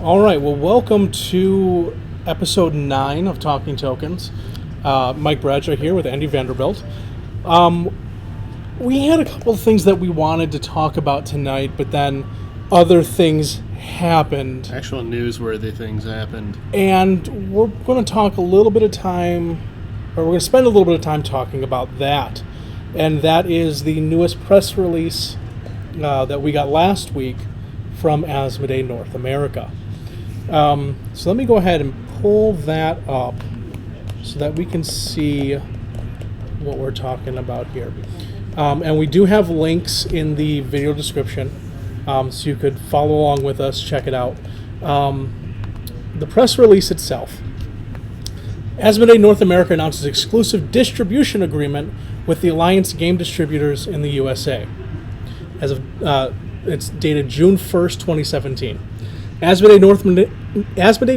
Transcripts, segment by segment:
All right, well, welcome to episode 9 of Talking Tokens. Mike Bradshaw here with Andy Vanderbilt. We had a couple of things that we wanted to talk about tonight, but then other things happened. Actual newsworthy things happened. And we're going to talk a little bit of time, or we're going to spend a little bit of time talking about that. And that is the newest press release that we got last week from Asmodee North America. So let me go ahead and pull that up so that we can see what we're talking about here. And we do have links in the video description, so you could follow along with us, check it out. The press release itself. Asmodee North America announces exclusive distribution agreement with the Alliance game distributors in the USA. As of it's dated June 1st, 2017. Asmodee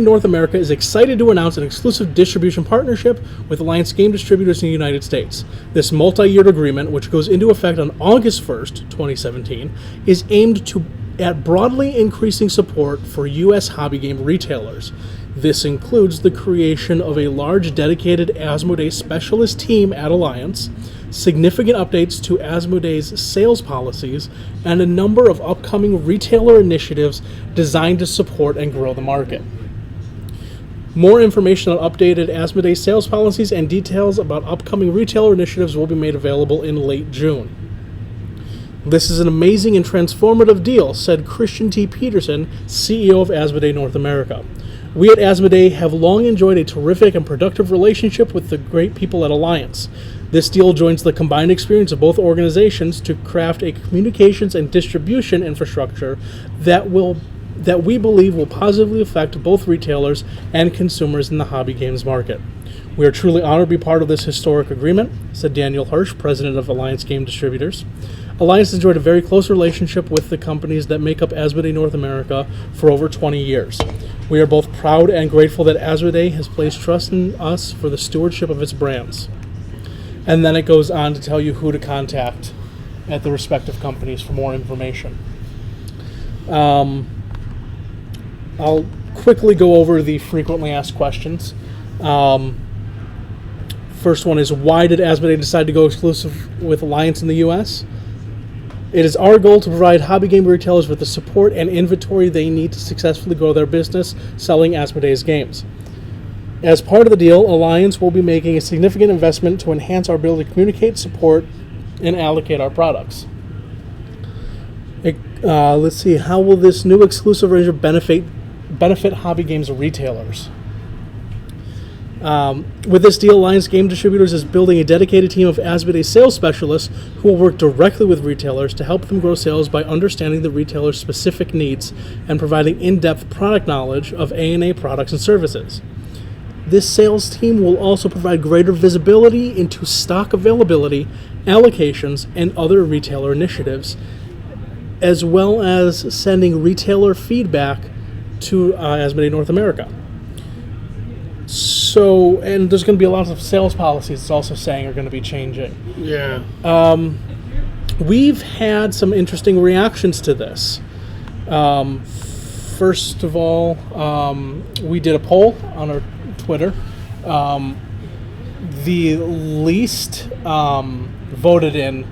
North America is excited to announce an exclusive distribution partnership with Alliance game distributors in the United States. This multi-year agreement, which goes into effect on August 1st, 2017, is aimed at broadly increasing support for U.S. hobby game retailers. This includes the creation of a large dedicated Asmodee specialist team at Alliance, significant updates to Asmodee's sales policies, and a number of upcoming retailer initiatives designed to support and grow the market. More information on updated Asmodee sales policies and details about upcoming retailer initiatives will be made available in late June. This is an amazing and transformative deal, said Christian T. Peterson, CEO of Asmodee North America. We at Asmodee have long enjoyed a terrific and productive relationship with the great people at Alliance. This deal joins the combined experience of both organizations to craft a communications and distribution infrastructure that we believe will positively affect both retailers and consumers in the hobby games market. We are truly honored to be part of this historic agreement, said Daniel Hirsch, president of Alliance Game Distributors. Alliance enjoyed a very close relationship with the companies that make up Asmodee North America for over 20 years. We are both proud and grateful that Asmodee has placed trust in us for the stewardship of its brands. And then it goes on to tell you who to contact at the respective companies for more information. I'll quickly go over the frequently asked questions. First one is, why did Asmodee decide to go exclusive with Alliance in the U.S.? It is our goal to provide hobby game retailers with the support and inventory they need to successfully grow their business selling Asmodee's games. As part of the deal, Alliance will be making a significant investment to enhance our ability to communicate, support, and allocate our products. Let's see, how will this new exclusive arrangement benefit hobby games retailers? With this deal, Alliance Game Distributors is building a dedicated team of Asmodee sales specialists who will work directly with retailers to help them grow sales by understanding the retailer's specific needs and providing in-depth product knowledge of A&A products and services. This sales team will also provide greater visibility into stock availability, allocations, and other retailer initiatives, as well as sending retailer feedback to Asmodee North America. So, and there's going to be a lot of sales policies it's also saying are going to be changing. Yeah. We've had some interesting reactions to this. First of all, we did a poll on our Twitter. The least voted in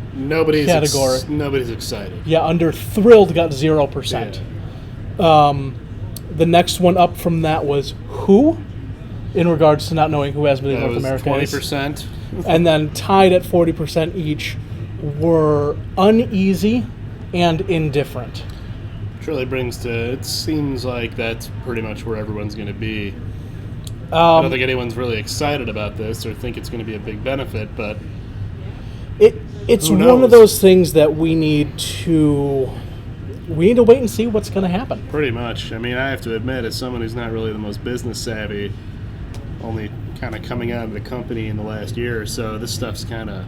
category. Nobody's excited. Yeah, under thrilled got 0%. Yeah. The next one up from that was who? In regards to not knowing who Asmodee North America 20%. is. And then tied at 40% each were uneasy and indifferent. It seems like that's pretty much where everyone's going to be. I don't think anyone's really excited about this or think it's going to be a big benefit, but it's one of those things that we need to wait and see what's going to happen. Pretty much. I mean, I have to admit, as someone who's not really the most business savvy, only kind of coming out of the company in the last year or so, this stuff's This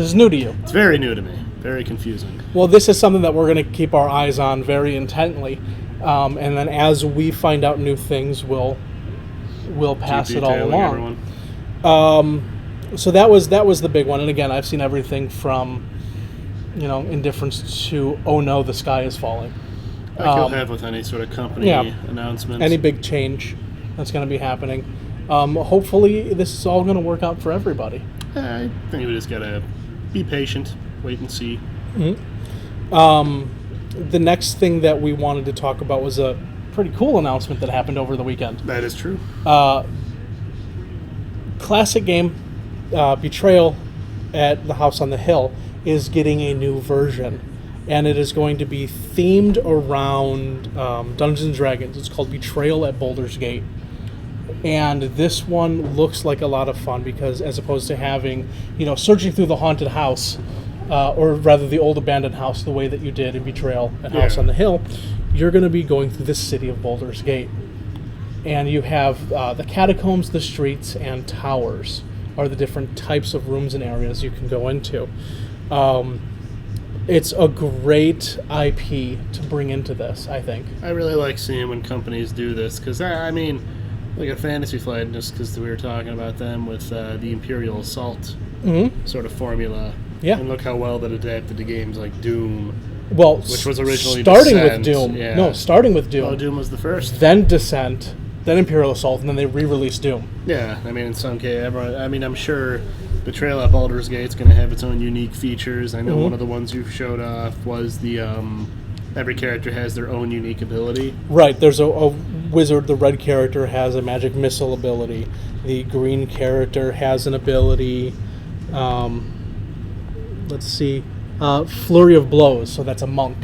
is new to you. It's very new to me. Very confusing. Well, this is something that we're going to keep our eyes on very intently, and then as we find out new things, we'll pass it all along. So that was the big one, and again, I've seen everything from indifference to, oh no, the sky is falling. Like you'll have with any sort of company announcement. Any big change that's going to be happening. Hopefully, this is all going to work out for everybody. I think we just got to be patient, wait and see. Mm-hmm. The next thing that we wanted to talk about was a pretty cool announcement that happened over the weekend. That is true. Classic game, Betrayal at the House on the Hill, is getting a new version. And it is going to be themed around Dungeons & Dragons. It's called Betrayal at Baulders Gate. And this one looks like a lot of fun because as opposed to having, searching through the haunted house, or rather the old abandoned house the way that you did in Betrayal at House on the Hill, you're going to be going through the city of Baulders Gate. And you have the catacombs, the streets, and towers are the different types of rooms and areas you can go into. It's a great IP to bring into this, I think. I really like seeing when companies do this, because, like a Fantasy Flight, just because we were talking about them with the Imperial Assault sort of formula. Yeah. And look how well that adapted to games like Doom. Well, which was originally starting Descent. with Doom. Yeah. No, starting with Doom. Oh, Doom was the first. Then Descent, then Imperial Assault, and then they re-released Doom. Yeah, in some case, I'm sure Betrayal at Baldur's Gate is going to have its own unique features. I know one of the ones you showed off was the every character has their own unique ability. Right, there's a wizard. The red character has a magic missile ability. The green character has an ability. Let's see, Flurry of Blows. So that's a monk.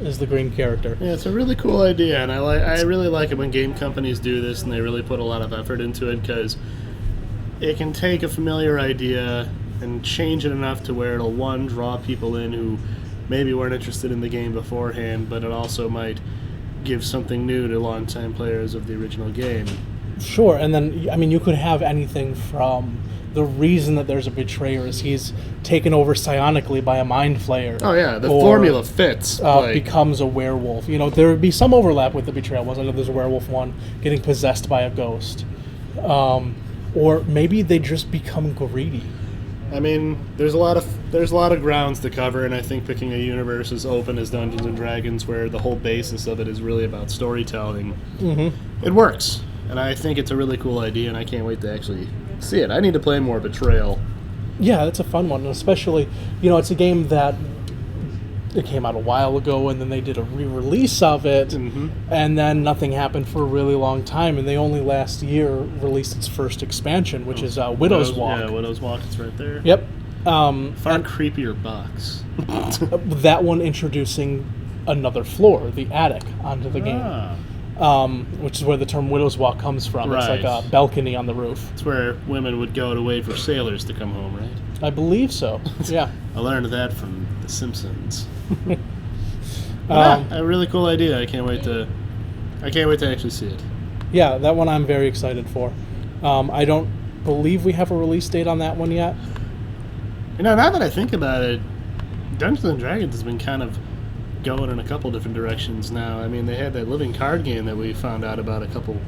Is the green character. Yeah, it's a really cool idea, and I really like it when game companies do this and they really put a lot of effort into it, because it can take a familiar idea and change it enough to where it'll, one, draw people in who maybe weren't interested in the game beforehand, but it also might give something new to longtime players of the original game. Sure, and then, you could have anything from the reason that there's a betrayer is he's taken over psionically by a mind flayer. Oh yeah, the formula fits. Becomes a werewolf. There would be some overlap with the betrayal ones. I know there's a werewolf one getting possessed by a ghost. Or maybe they just become greedy. There's a lot of grounds to cover, and I think picking a universe as open as Dungeons and Dragons, where the whole basis of it is really about storytelling, it works. And I think it's a really cool idea, and I can't wait to actually see it. I need to play more Betrayal. Yeah, it's a fun one, and especially, it's a game that it came out a while ago, and then they did a re-release of it, and then nothing happened for a really long time, and they only last year released its first expansion, which is Widow's Walk. Yeah, Widow's Walk, it's right there. Yep. Far creepier box. That one introducing another floor, the attic, onto the game. Which is where the term Widow's Walk comes from. Right. It's like a balcony on the roof. It's where women would go to wait for sailors to come home, right? I believe so, yeah. I learned that from The Simpsons. A really cool idea. I can't wait to actually see it. Yeah, that one I'm very excited for. I don't believe we have a release date on that one yet. Now that I think about it, Dungeons & Dragons has been kind of going in a couple different directions now. They had that living card game that we found out about a couple.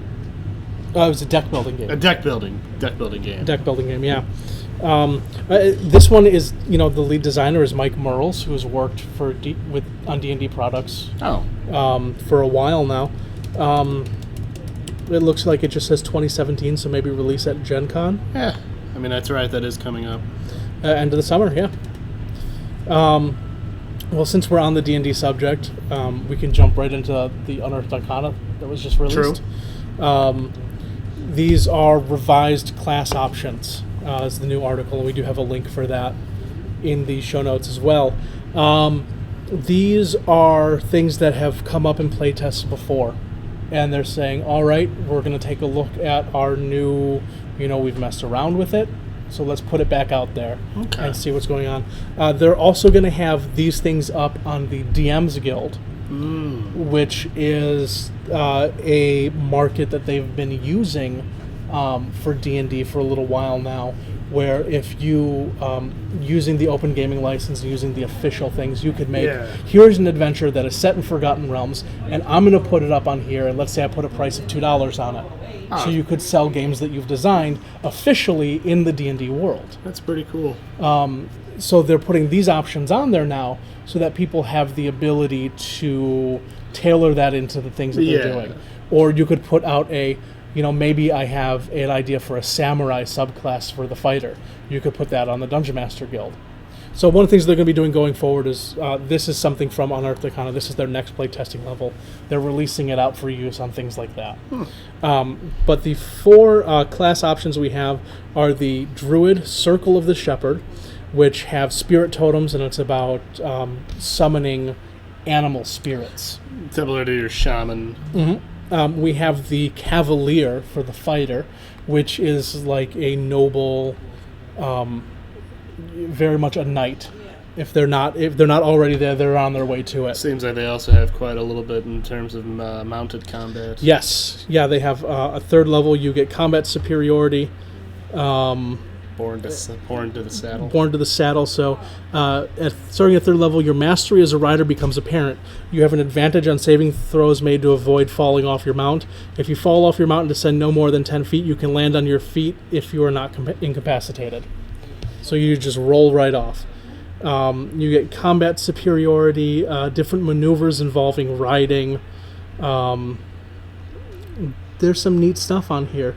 It was a deck building game. A deck building game. Deck building game, yeah. This one is, the lead designer is Mike Merles, who has worked on D&D products. For a while now. It looks like it just says 2017, so maybe release at Gen Con. Yeah, that's right. That is coming up. End of the summer, yeah. Well, since we're on the D&D subject, we can jump right into the Unearthed Arcana that was just released. True. These are revised class options, is the new article, and we do have a link for that in the show notes as well. These are things that have come up in playtests before, and they're saying, all right, we're going to take a look at our new, we've messed around with it, so let's put it back out there and see what's going on. They're also going to have these things up on the DM's Guild, which is a market that they've been using for D&D for a little while now, where if you, using the open gaming license and using the official things, you could make, here's an adventure that is set in Forgotten Realms, and I'm going to put it up on here, and let's say I put a price of $2 on it. So you could sell games that you've designed officially in the D&D world. That's pretty cool. So they're putting these options on there now so that people have the ability to tailor that into the things that they're doing. Or you could put out maybe I have an idea for a samurai subclass for the fighter. You could put that on the Dungeon Master Guild. So one of the things they're going to be doing going forward is, this is something from Unearthed Acana. This is their next play testing level. They're releasing it out for use on things like that. But the 4 class options we have are the Druid, Circle of the Shepherd, which have spirit totems, and it's about summoning animal spirits. Similar to your shaman. Mm-hmm. We have the Cavalier for the fighter, which is like a noble... very much a knight. If they're not already there, they're on their way to it. Seems like they also have quite a little bit in terms of mounted combat. Yes, yeah, they have a 3rd level. You get combat superiority. Born to the saddle. Born to the saddle. So, starting at 3rd level, your mastery as a rider becomes apparent. You have an advantage on saving throws made to avoid falling off your mount. If you fall off your mount and descend no more than 10 feet, you can land on your feet if you are not incapacitated. So you just roll right off. You get combat superiority, different maneuvers involving riding. There's some neat stuff on here.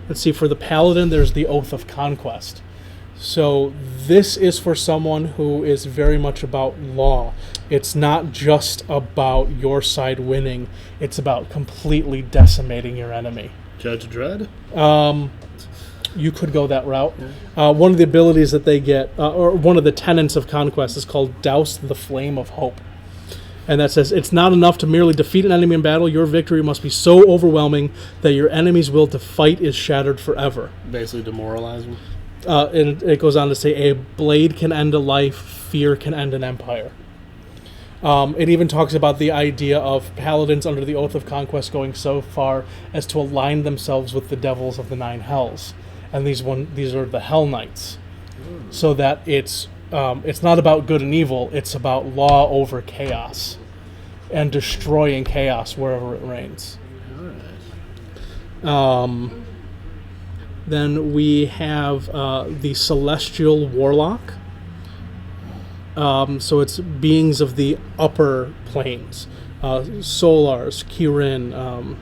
Let's see, for the Paladin, there's the Oath of Conquest. So this is for someone who is very much about law. It's not just about your side winning. It's about completely decimating your enemy. Judge Dredd? You could go that route. Yeah. One of the abilities that they get, or one of the tenets of Conquest, is called Douse the Flame of Hope. And that says, it's not enough to merely defeat an enemy in battle. Your victory must be so overwhelming that your enemy's will to fight is shattered forever. Basically demoralizing. And it goes on to say, a blade can end a life, fear can end an empire. It even talks about the idea of paladins under the Oath of Conquest going so far as to align themselves with the devils of the 9 hells. And these are the Hell Knights. So that it's not about good and evil, it's about law over chaos and destroying chaos wherever it reigns. Then we have the Celestial Warlock. So it's beings of the upper planes. Solars, Kirin,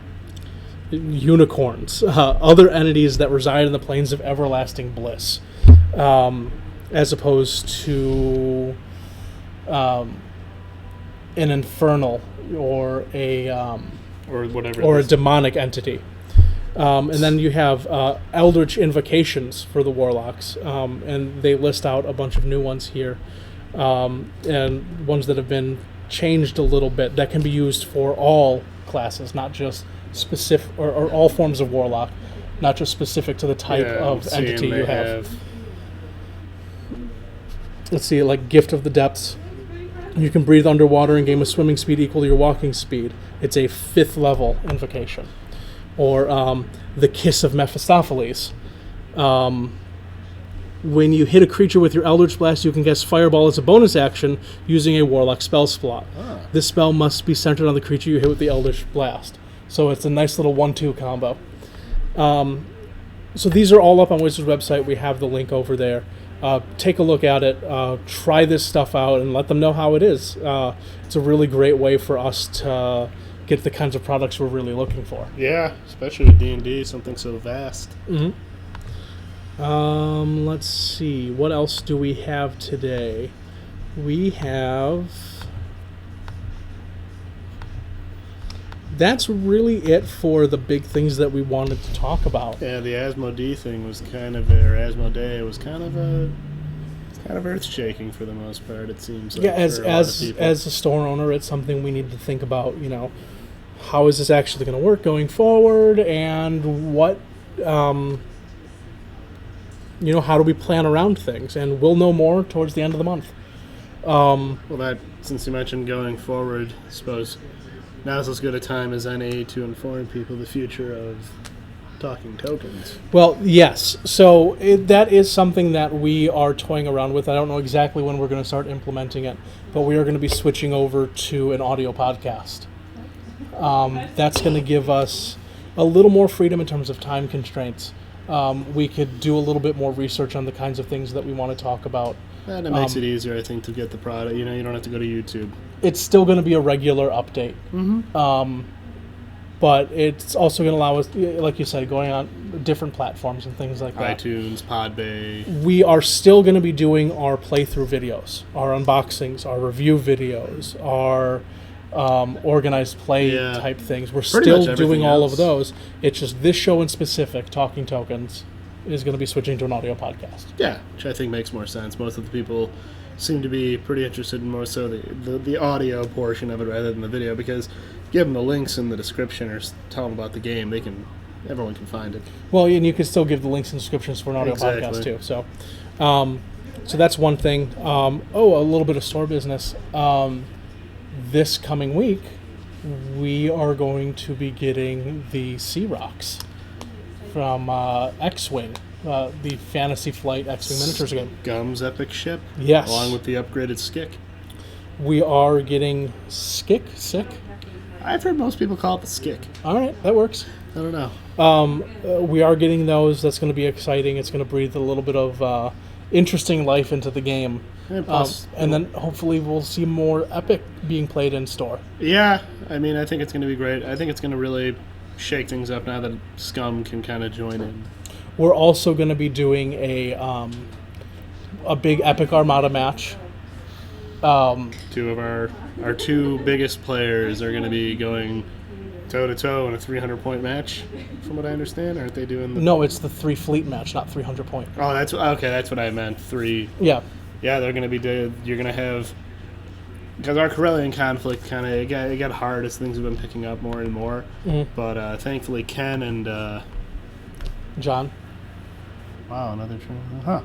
unicorns, other entities that reside in the planes of everlasting bliss. As opposed to an infernal or a demonic entity. And then you have Eldritch Invocations for the Warlocks, and they list out a bunch of new ones here, and ones that have been changed a little bit that can be used for all classes, not just specific, or all forms of Warlock, not just specific to the type of entity you have. Let's see, like Gift of the Depths. You can breathe underwater and gain a swimming speed equal to your walking speed. It's a 5th level invocation. Or the Kiss of Mephistopheles. When you hit a creature with your Eldritch Blast, you can cast Fireball as a bonus action using a Warlock spell slot. This spell must be centered on the creature you hit with the Eldritch Blast. So it's a nice little 1-2 combo. So these are all up on Wizards' website. We have the link over there. Take a look at it. Try this stuff out and let them know how it is. It's a really great way for us to get the kinds of products we're really looking for. Yeah, especially with D&D, something so vast. Mm-hmm. Let's see. What else do we have today? We have... That's really it for the big things that we wanted to talk about. Yeah, the Asmodee thing was kind of, or Asmodee was kind of earth-shaking for the most part, it seems like. Yeah, as a store owner, it's something we need to think about, how is this actually going to work going forward, and what, how do we plan around things? And we'll know more towards the end of the month. Well, since you mentioned going forward, I suppose now's as good a time as any to inform people the future of talking tokens. Well, yes. So that is something that we are toying around with. I don't know exactly when we're going to start implementing it, but we are going to be switching over to an audio podcast. That's going to give us a little more freedom in terms of time constraints. We could do a little bit more research on the kinds of things that we want to talk about. And it makes it easier, I think, to get the product. You don't have to go to YouTube. It's still going to be a regular update. But it's also going to allow us, like you said, going on different platforms and things like that. iTunes, Podbay. We are still going to be doing our playthrough videos, our unboxings, our review videos, our organized play type things. We're still doing all of those. It's just this show in specific, Talking Tokens, is going to be switching to an audio podcast. Yeah, which I think makes more sense. Most of the people seem to be pretty interested in more so the audio portion of it rather than the video, because give them the links in the description or tell them about the game. Everyone can find it. Well, and you can still give the links and descriptions for an audio podcast too. So, so that's one thing. A little bit of store business. This coming week, we are going to be getting the Sea Rocks from X-Wing, the Fantasy Flight X-Wing miniatures game. Gum's epic ship. Yes. Along with the upgraded Skick. We are getting Sick? I've heard most people call it the Skick. All right, that works. I don't know. We are getting those. That's going to be exciting. It's going to breathe a little bit of interesting life into the game. And then hopefully we'll see more Epic being played in store. Yeah, I think it's going to be great. I think it's going to really shake things up now that Scum can kind of join in. We're also going to be doing a big Epic Armada match. Two of our two biggest players are going to be going toe-to-toe in a 300-point match, from what I understand. Aren't they doing the... No, it's the 3 fleet match, not 300-point. Oh, that's what I meant. 3. Yeah. Yeah, they're going to be... You're going to have... Because our Corellian conflict kind of... It got hard as things have been picking up more and more. Mm-hmm. But thankfully Ken and... John. Wow, another train. Huh.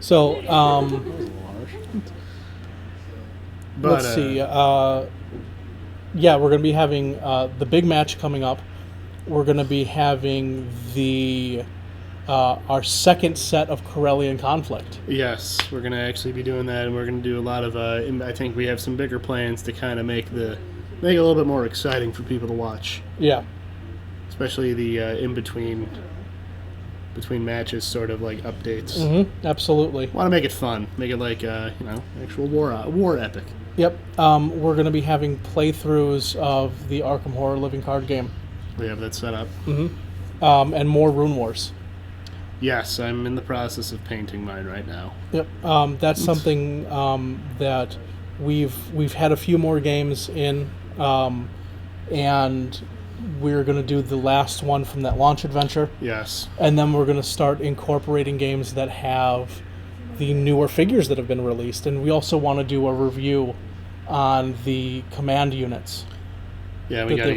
So, but, let's see. We're going to be having the big match coming up. We're going to be having our second set of Corellian conflict. Yes, we're going to actually be doing that, and we're going to do a lot of... I think we have some bigger plans to kind of make it a little bit more exciting for people to watch. Yeah. Especially the in-between matches, sort of like updates. Mm-hmm, absolutely. Want to make it fun. Make it like, actual war epic. Yep. We're going to be having playthroughs of the Arkham Horror living card game. We have that set up. Mm-hmm. And more Rune Wars. Yes, I'm in the process of painting mine right now. Yep. That's something that we've had a few more games in, and we're going to do the last one from that launch adventure. Yes. And then we're going to start incorporating games that have the newer figures that have been released. And we also want to do a review on the command units. Yeah, we got to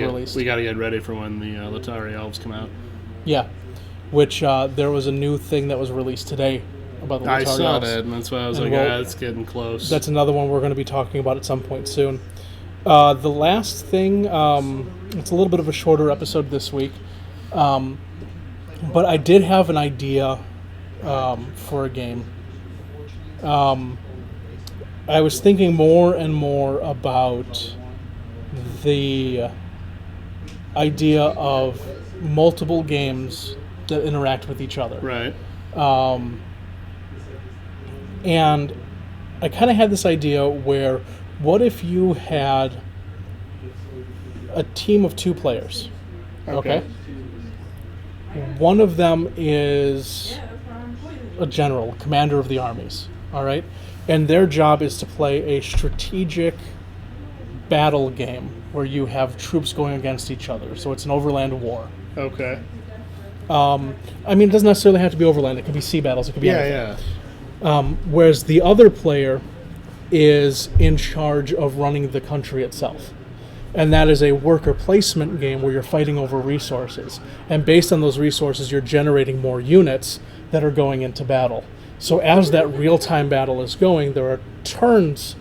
get ready for when the Latari Elves come out. Yeah. Which there was a new thing that was released today about the Latari Elves. I saw that, and that's why I was it's getting close. That's another one we're going to be talking about at some point soon. The last thing, it's a little bit of a shorter episode this week, but I did have an idea for a game. I was thinking more and more about the idea of multiple games that interact with each other. Right. And I kind of had this idea where, what if you had a team of 2 players? Okay. One of them is a general, commander of the armies, all right? And their job is to play a strategic battle game where you have troops going against each other. So it's an overland war. Okay. It doesn't necessarily have to be overland. It could be sea battles. It could be anything. Yeah. Whereas the other player is in charge of running the country itself. And that is a worker placement game where you're fighting over resources. And based on those resources, you're generating more units that are going into battle. So as that real-time battle is going, there are turns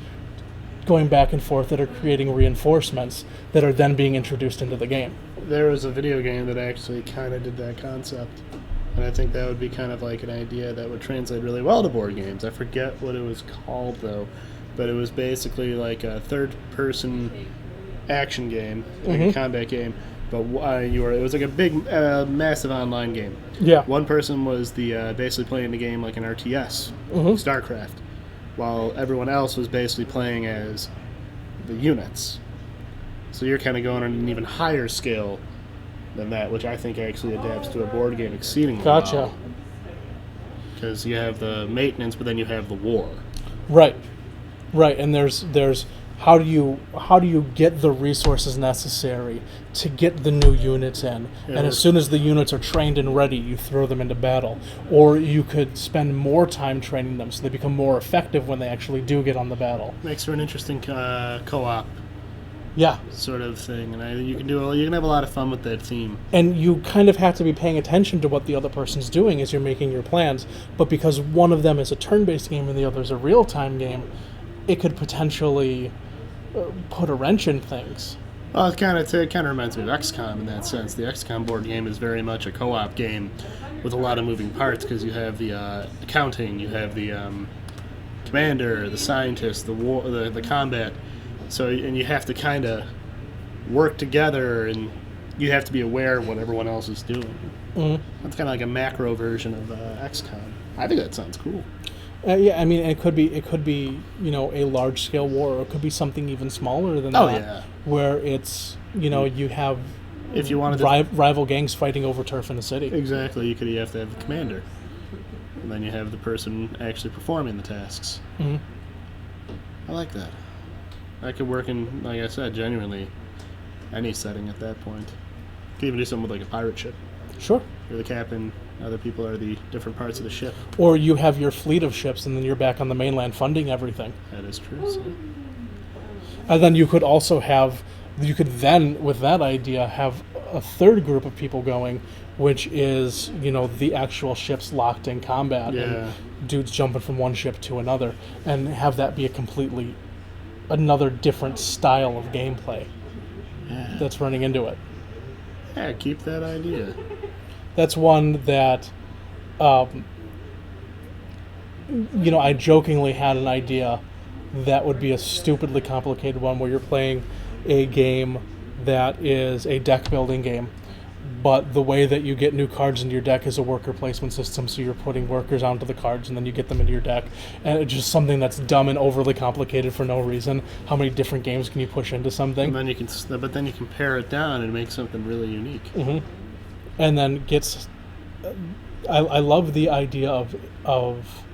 going back and forth that are creating reinforcements that are then being introduced into the game. There was a video game that actually kind of did that concept. And I think that would be kind of like an idea that would translate really well to board games. I forget what it was called, though. But it was basically like a third-person action game, like a combat game, but it was like a big, massive online game. Yeah. One person was the basically playing the game like an RTS, StarCraft, while everyone else was basically playing as the units. So you're kind of going on an even higher scale than that, which I think actually adapts to a board game exceedingly Gotcha. well. Because you have the maintenance, but then you have the war. Right. And there's how do you get the resources necessary to get the new units in? Yeah, and as soon as the units are trained and ready, you throw them into battle. Or you could spend more time training them so they become more effective when they actually do get on the battle. Makes for an interesting co-op. Yeah. Sort of thing, and you can have a lot of fun with that theme. And you kind of have to be paying attention to what the other person's doing as you're making your plans. But because one of them is a turn-based game and the other is a real-time game, it could potentially put a wrench in things. Well, it kind of reminds me of XCOM in that sense. The XCOM board game is very much a co-op game with a lot of moving parts because you have the accounting, you have the commander, the scientist, the combat. So, and you have to kind of work together, and you have to be aware of what everyone else is doing. Mm-hmm. That's kind of like a macro version of XCOM. I think that sounds cool. Yeah, I mean, it could be a large scale war, or it could be something even smaller than that. Yeah. Where it's you have if you wanted rival gangs fighting over turf in the city. Exactly, you have to have the commander, and then you have the person actually performing the tasks. Mm-hmm. I like that. I could work in, like I said, genuinely any setting at that point. Could even do something with like a pirate ship. Sure. You're the captain, other people are the different parts of the ship. Or you have your fleet of ships and then you're back on the mainland funding everything. That is true. So. And then you could then, with that idea, have a third group of people going, which is, the actual ships locked in combat. Yeah. And dudes jumping from one ship to another. And have that be another different style of gameplay that's running into it. Yeah, keep that idea. That's one that, I jokingly had an idea that would be a stupidly complicated one where you're playing a game that is a deck building game, but the way that you get new cards into your deck is a worker placement system, so you're putting workers onto the cards and then you get them into your deck, and it's just something that's dumb and overly complicated for no reason. How many different games can you push into something? And then you can pare it down and make something really unique. Mm-hmm. And then I love the idea of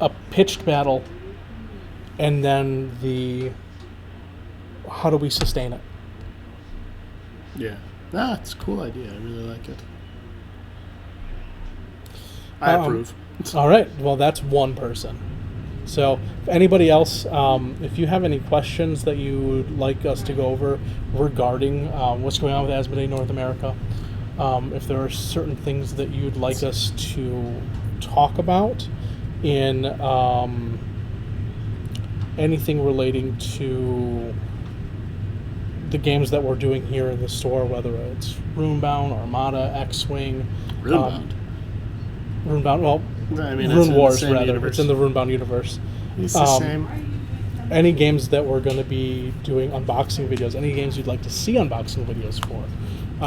a pitched battle, and then how do we sustain it? Yeah. It's a cool idea. I really like it. I approve. All right. Well, that's one person. So, if anybody else, if you have any questions that you would like us to go over regarding what's going on with Asmodee North America, if there are certain things that you'd like us to talk about in anything relating to the games that we're doing here in the store, whether it's Runebound, Armada, X-Wing. Runebound? Runebound, well, Rune Wars, rather. Universe. It's in the Runebound universe. It's the same. Any games that we're going to be doing unboxing videos, any games you'd like to see unboxing videos for,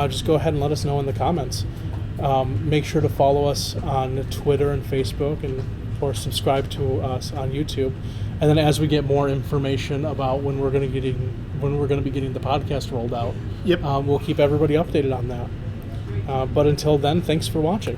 just go ahead and let us know in the comments. Make sure to follow us on Twitter and Facebook, and of course subscribe to us on YouTube. And then as we get more information about when we're going to be getting the podcast rolled out, yep, we'll keep everybody updated on that. But until then, thanks for watching.